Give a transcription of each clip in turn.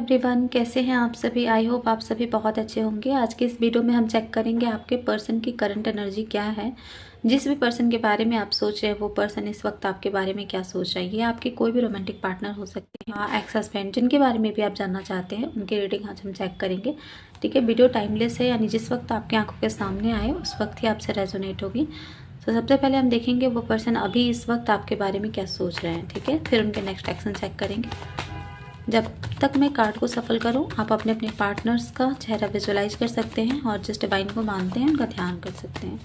Everyone, कैसे हैं आप सभी। आई होप आप सभी बहुत अच्छे होंगे। आज के इस वीडियो में हम चेक करेंगे आपके पर्सन की करंट एनर्जी क्या है। जिस भी पर्सन के बारे में आप सोच रहे हैं वो पर्सन इस वक्त आपके बारे में क्या सोच रहा है। ये आपके कोई भी रोमांटिक पार्टनर हो सकते हैं, एक्स हस्बैंड, जिनके बारे में भी आप जानना चाहते हैं उनकी रीडिंग आज हम चेक करेंगे। ठीक है, वीडियो टाइमलेस है, यानी जिस वक्त आपकी आंखों के सामने आए उस वक्त ही आपसे रेजोनेट होगी। तो सबसे पहले हम देखेंगे वो पर्सन अभी इस वक्त आपके बारे में क्या सोच रहे हैं। ठीक है, फिर उनके नेक्स्ट एक्शन चेक करेंगे। जब तक मैं कार्ड को सफल करूं, आप अपने अपने पार्टनर्स का चेहरा विजुअलाइज कर सकते हैं और जिस डिवाइन को मानते हैं उनका ध्यान कर सकते हैं।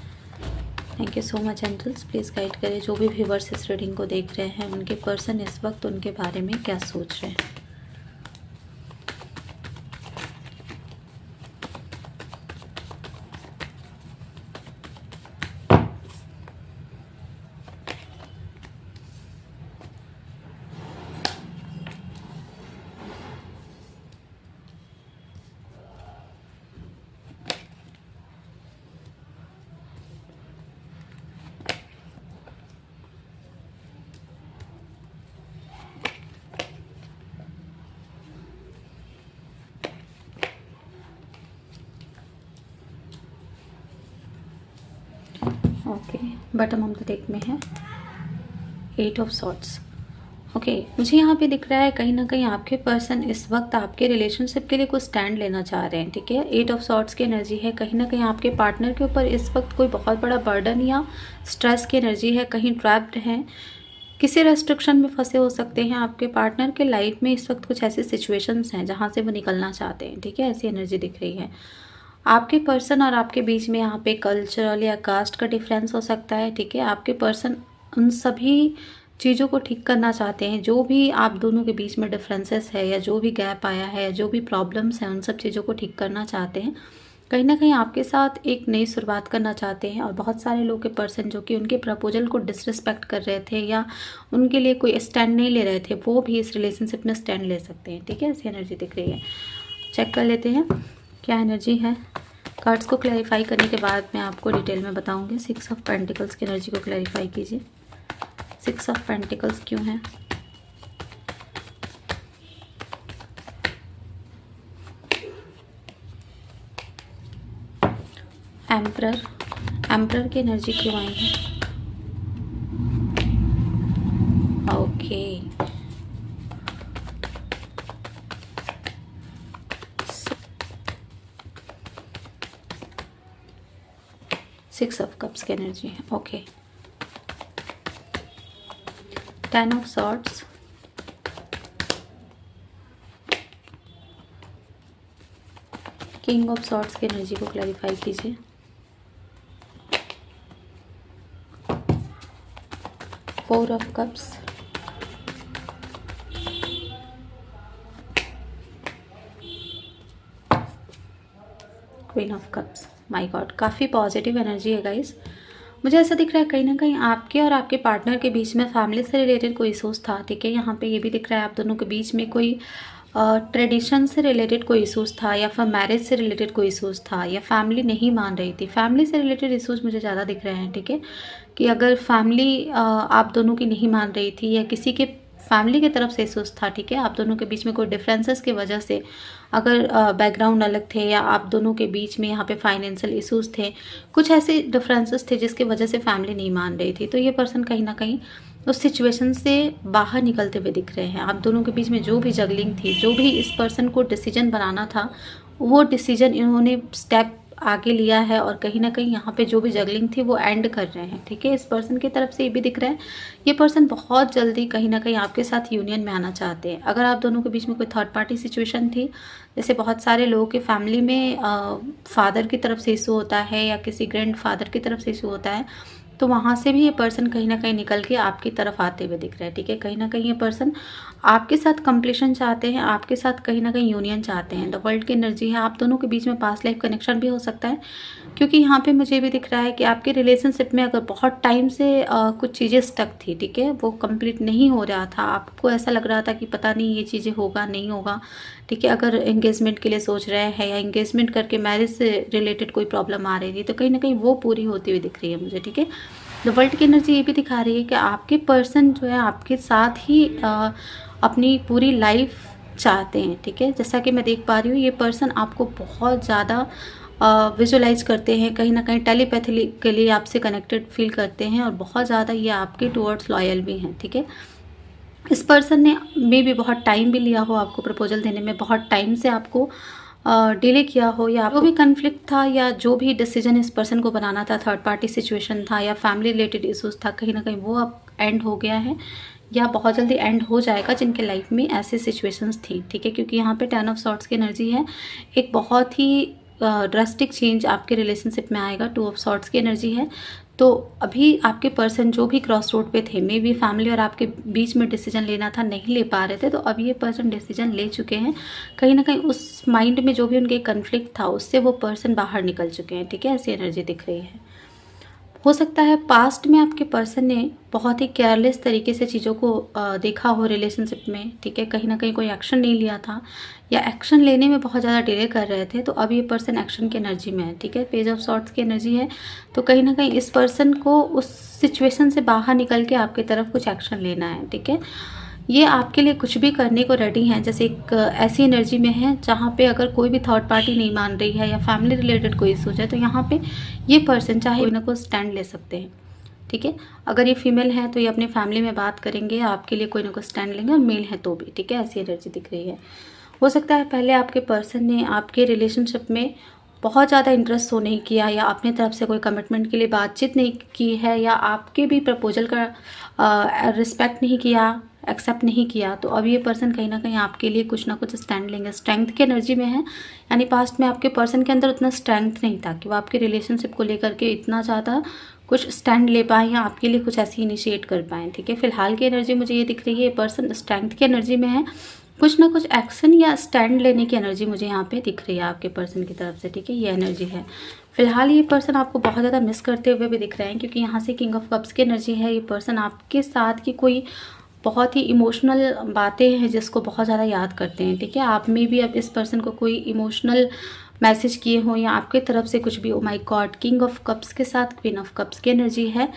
Thank you so much angels. Please guide करें जो भी व्यूवर्स इस रीडिंग को देख रहे हैं, उनके पर्सन इस वक्त उनके बारे में क्या सोच रहे हैं। Okay, bottom of the deck में है 8 ऑफ सॉर्ड्स। ओके, मुझे यहाँ पे दिख रहा है कहीं ना कहीं आपके पर्सन इस वक्त आपके रिलेशनशिप के लिए कुछ स्टैंड लेना चाह रहे हैं। ठीक है, 8 ऑफ सॉर्ड्स की एनर्जी है। कहीं ना कहीं आपके पार्टनर के ऊपर इस वक्त कोई बहुत बड़ा बर्डन या स्ट्रेस की एनर्जी है, कहीं ट्रैप्ड हैं, किसी रेस्ट्रिक्शन में फंसे हो सकते हैं। आपके पार्टनर के लाइफ में इस वक्त कुछ ऐसी सिचुएशंस हैं जहाँ से वो निकलना चाहते हैं। ठीक है, ऐसी एनर्जी दिख रही है। आपके पर्सन और आपके बीच में यहाँ पे कल्चरल या कास्ट का डिफरेंस हो सकता है। ठीक है, आपके पर्सन उन सभी चीज़ों को ठीक करना चाहते हैं, जो भी आप दोनों के बीच में डिफरेंसेस है या जो भी गैप आया है या जो भी प्रॉब्लम्स हैं, उन सब चीज़ों को ठीक करना चाहते हैं। कहीं ना कहीं आपके साथ एक नई शुरुआत करना चाहते हैं। और बहुत सारे लोग के पर्सन जो कि उनके प्रपोजल को डिसरिस्पेक्ट कर रहे थे या उनके लिए कोई स्टैंड नहीं ले रहे थे, वो भी इस रिलेशनशिप में स्टैंड ले सकते हैं। ठीक है, ऐसी एनर्जी दिख रही है। चेक कर लेते हैं क्या एनर्जी है। कार्ड्स को क्लैरिफाई करने के बाद मैं आपको डिटेल में बताऊंगी। 6 ऑफ पेंटिकल्स की एनर्जी को क्लैरिफाई कीजिए। 6 ऑफ पेंटिकल्स क्यों है? एम्परर, एम्परर की एनर्जी क्यों आई है? ओके, सिक्स ऑफ कप्स की एनर्जी है। Okay, 10 of swords, king of swords की एनर्जी को क्लैरिफाई कीजिए। 4 of cups, queen of cups. My God, काफ़ी पॉजिटिव एनर्जी है गाइस। मुझे ऐसा दिख रहा है कहीं ना कहीं आपके और आपके पार्टनर के बीच में फैमिली से रिलेटेड कोई इशूज़ था। ठीक है, यहाँ पे ये भी दिख रहा है आप दोनों के बीच में कोई ट्रेडिशन से रिलेटेड कोई इशूज़ था या फिर मैरिज से रिलेटेड कोई इशूज़ था या फैमिली नहीं मान रही थी। फैमिली से रिलेटेड इशूज़ मुझे ज़्यादा दिख रहे हैं। ठीक है, कि अगर फैमिली आप दोनों की नहीं मान रही थी या किसी के फैमिली की तरफ से इशूज़ था। ठीक है, आप दोनों के बीच में कोई डिफरेंसेस की वजह से अगर बैकग्राउंड अलग थे या आप दोनों के बीच में यहाँ पे फाइनेंशियल इश्यूज थे, कुछ ऐसे डिफरेंसेस थे जिसकी वजह से फैमिली नहीं मान रही थी, तो ये पर्सन कहीं ना कहीं उस सिचुएशन से बाहर निकलते हुए दिख रहे हैं। आप दोनों के बीच में जो भी जगलिंग थी, जो भी इस पर्सन को डिसीजन बनाना था, वो डिसीजन इन्होंने स्टेप आगे लिया है और कहीं ना कहीं यहाँ पे जो भी जगलिंग थी वो एंड कर रहे हैं। ठीक है, इस पर्सन की तरफ से ये भी दिख रहा है ये पर्सन बहुत जल्दी कहीं ना कहीं आपके साथ यूनियन में आना चाहते हैं। अगर आप दोनों के बीच में कोई थर्ड पार्टी सिचुएशन थी, जैसे बहुत सारे लोगों के फैमिली में फादर की तरफ से इशू होता है या किसी ग्रैंड फादर की तरफ से इशू होता है, तो वहाँ से भी ये पर्सन कहीं ना कहीं निकल के आपकी तरफ आते हुए दिख रहा है। ठीक है, कहीं ना कहीं ये पर्सन आपके साथ कंप्लीशन चाहते हैं, आपके साथ कहीं ना कहीं यूनियन चाहते हैं। द वर्ल्ड की एनर्जी है, आप दोनों के बीच में पास्ट लाइफ कनेक्शन भी हो सकता है, क्योंकि यहाँ पे मुझे भी दिख रहा है कि आपके रिलेशनशिप में अगर बहुत टाइम से कुछ चीज़ें स्टक थी। ठीक है, वो कंप्लीट नहीं हो रहा था, आपको ऐसा लग रहा था कि पता नहीं ये चीज़ें होगा नहीं होगा। ठीक है, अगर एंगेजमेंट के लिए सोच रहे हैं या एंगेजमेंट करके मैरिज से रिलेटेड कोई प्रॉब्लम आ रही थी, तो कहीं ना कहीं वो पूरी होती हुई दिख रही है मुझे। ठीक है, द वर्ल्ड की एनर्जी ये भी दिखा रही है कि आपके पर्सन जो है आपके साथ ही अपनी पूरी लाइफ चाहते हैं, ठीक है। जैसा कि मैं देख पा रही हूँ ये पर्सन आपको बहुत ज़्यादा विजुलाइज करते हैं, कहीं ना कहीं टेलीपैथिकली आपसे कनेक्टेड फील करते हैं और बहुत ज़्यादा ये आपके टुवर्ड्स लॉयल भी हैं, ठीक है। इस पर्सन ने मे भी बहुत टाइम भी लिया हो आपको प्रपोजल देने में, बहुत टाइम से आपको डिले किया हो, या जो भी कन्फ्लिक्ट था या जो भी डिसीजन इस पर्सन को बनाना था, थर्ड पार्टी सिचुएशन था या फैमिली रिलेटेड इश्यूज था, कहीं ना कहीं वो अब एंड हो गया है या बहुत जल्दी एंड हो जाएगा जिनके लाइफ में ऐसे सिचुएशंस थी, ठीक है। क्योंकि यहाँ पे 10 ऑफ सॉर्ट्स की एनर्जी है, एक बहुत ही ड्रास्टिक चेंज आपके रिलेशनशिप में आएगा। 2 ऑफ सॉर्ट्स की एनर्जी है। तो अभी आपके पर्सन जो भी क्रॉस रोड पे थे, मे बी फैमिली और आपके बीच में डिसीजन लेना था, नहीं ले पा रहे थे, तो अब ये पर्सन डिसीजन ले चुके हैं। कहीं ना कहीं उस माइंड में जो भी उनके कन्फ्लिक्ट था उससे वो पर्सन बाहर निकल चुके हैं, ठीक है। ऐसी एनर्जी दिख रही है। हो सकता है पास्ट में आपके पर्सन ने बहुत ही केयरलेस तरीके से चीज़ों को देखा हो रिलेशनशिप में, ठीक है। कहीं ना कहीं कोई एक्शन नहीं लिया था या एक्शन लेने में बहुत ज़्यादा डिले कर रहे थे, तो अब ये पर्सन एक्शन की एनर्जी में है, ठीक है। पेज ऑफ सॉर्ट्स की एनर्जी है। तो कहीं ना कहीं इस पर्सन को उस सिचुएशन से बाहर निकल के आपकी तरफ कुछ एक्शन लेना है, ठीक है। ये आपके लिए कुछ भी करने को रेडी हैं। जैसे एक ऐसी एनर्जी में है जहाँ पे अगर कोई भी थर्ड पार्टी नहीं मान रही है या फैमिली रिलेटेड कोई इशूज है, तो यहाँ पे ये पर्सन चाहे कोई ना कोई स्टैंड ले सकते हैं, ठीक है। अगर ये फीमेल है तो ये अपनी फैमिली में बात करेंगे, आपके लिए कोई ना कोई स्टैंड लेंगे, और मेल है तो भी, ठीक है। ऐसी एनर्जी दिख रही है। हो सकता है पहले आपके पर्सन ने आपके रिलेशनशिप में बहुत ज़्यादा इंटरेस्ट शो नहीं किया या अपनी तरफ से कोई कमिटमेंट के लिए बातचीत नहीं की है, या आपके भी प्रपोजल का रिस्पेक्ट नहीं किया, एक्सेप्ट नहीं किया। तो अब ये पर्सन कहीं ना कहीं आपके लिए कुछ ना कुछ स्टैंड लेंगे। स्ट्रेंथ की एनर्जी में है, यानी पास्ट में आपके पर्सन के अंदर उतना स्ट्रेंथ नहीं था कि वो आपके रिलेशनशिप को लेकर के इतना ज़्यादा कुछ स्टैंड ले पाए या आपके लिए कुछ ऐसी इनिशिएट कर पाएँ, ठीक है। फिलहाल की एनर्जी मुझे ये दिख रही है, ये पर्सन स्ट्रेंथ की एनर्जी में है, कुछ ना कुछ एक्शन या स्टैंड लेने की एनर्जी मुझे यहाँ पे दिख रही है आपके पर्सन की तरफ से, ठीक है। ये एनर्जी है। फिलहाल ये पर्सन आपको बहुत ज़्यादा मिस करते हुए भी दिख रहे हैं, क्योंकि यहाँ से किंग ऑफ कप्स की एनर्जी है। ये पर्सन आपके साथ की कोई बहुत ही इमोशनल बातें हैं जिसको बहुत ज़्यादा याद करते हैं, ठीक है। आप में भी अब इस पर्सन को कोई इमोशनल मैसेज किए हों या आपकी तरफ से कुछ भी। Oh my God, king of cups के साथ क्वीन ऑफ कप्स की एनर्जी है।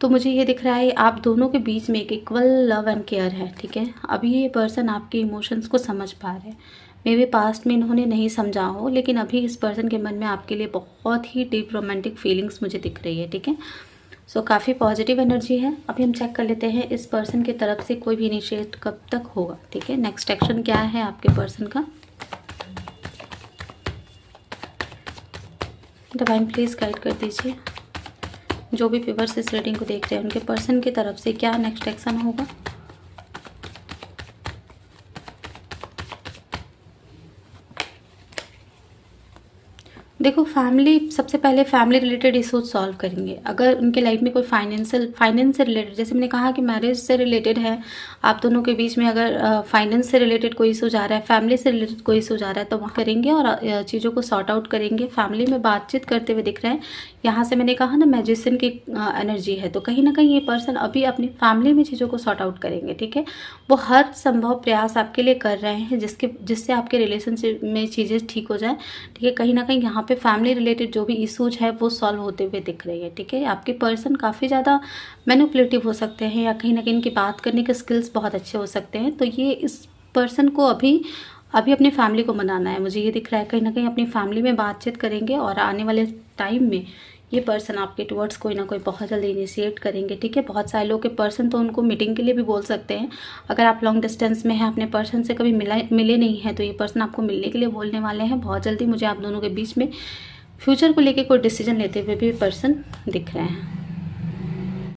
तो मुझे ये दिख रहा है आप दोनों के बीच में एक इक्वल लव एंड केयर है, ठीक है। अभी ये पर्सन आपके इमोशंस को समझ पा रहे हैं। मे बी पास्ट में इन्होंने नहीं समझा हो, लेकिन अभी इस पर्सन के मन में आपके लिए बहुत ही डीप रोमांटिक फीलिंग्स मुझे दिख रही है, ठीक है। सो काफ़ी पॉजिटिव एनर्जी है। अभी हम चेक कर लेते हैं इस पर्सन की तरफ से कोई भी इनिशिएट कब तक होगा, ठीक है। नेक्स्ट एक्शन क्या है आपके पर्सन का। डिवाइन प्लीज़ गाइड कर दीजिए। जो भी व्यूअर्स इस रीडिंग को देख रहे हैं उनके पर्सन की तरफ से क्या नेक्स्ट एक्शन होगा। देखो, फैमिली सबसे पहले फैमिली रिलेटेड इशूज सॉल्व करेंगे। अगर उनके लाइफ में कोई फाइनेंस से रिलेटेड, जैसे मैंने कहा कि मैरिज से रिलेटेड है, आप दोनों के बीच में अगर फाइनेंस से रिलेटेड कोई इशू जा रहा है, फैमिली से रिलेटेड कोई इशू जा रहा है, तो वहाँ करेंगे और चीज़ों को सॉर्ट आउट करेंगे। फैमिली में बातचीत करते हुए दिख रहे हैं। यहाँ से मैंने कहा ना मैजिशियन की एनर्जी है, तो कहीं ना कहीं ये पर्सन अभी अपनी फैमिली में चीज़ों को सॉर्ट आउट करेंगे, ठीक है। वो हर संभव प्रयास आपके लिए कर रहे हैं जिससे आपके रिलेशनशिप में चीज़ें ठीक हो जाए, ठीक है। कहीं ना कहीं यहाँ पे फैमिली रिलेटेड जो भी इशूज है वो सॉल्व होते हुए दिख रही है, ठीक है। आपके पर्सन काफ़ी ज़्यादा मैनिपुलेटिव हो सकते हैं या कहीं ना कहीं इनकी बात करने के स्किल्स बहुत अच्छे हो सकते हैं। तो ये इस पर्सन को अभी अपनी फैमिली को मनाना है, मुझे ये दिख रहा है। कहीं ना कहीं अपनी फैमिली में बातचीत करेंगे और आने वाले टाइम में ये पर्सन आपके टुवर्ड्स कोई ना कोई बहुत जल्दी इनिशिएट करेंगे, ठीक है। बहुत सारे लोग के पर्सन तो उनको मीटिंग के लिए भी बोल सकते हैं। अगर आप लॉन्ग डिस्टेंस में हैं, अपने पर्सन से कभी मिले नहीं हैं, तो ये पर्सन आपको मिलने के लिए बोलने वाले हैं बहुत जल्दी। मुझे आप दोनों के बीच में फ्यूचर को लेके कोई डिसीजन लेते हुए भी पर्सन दिख रहे हैं।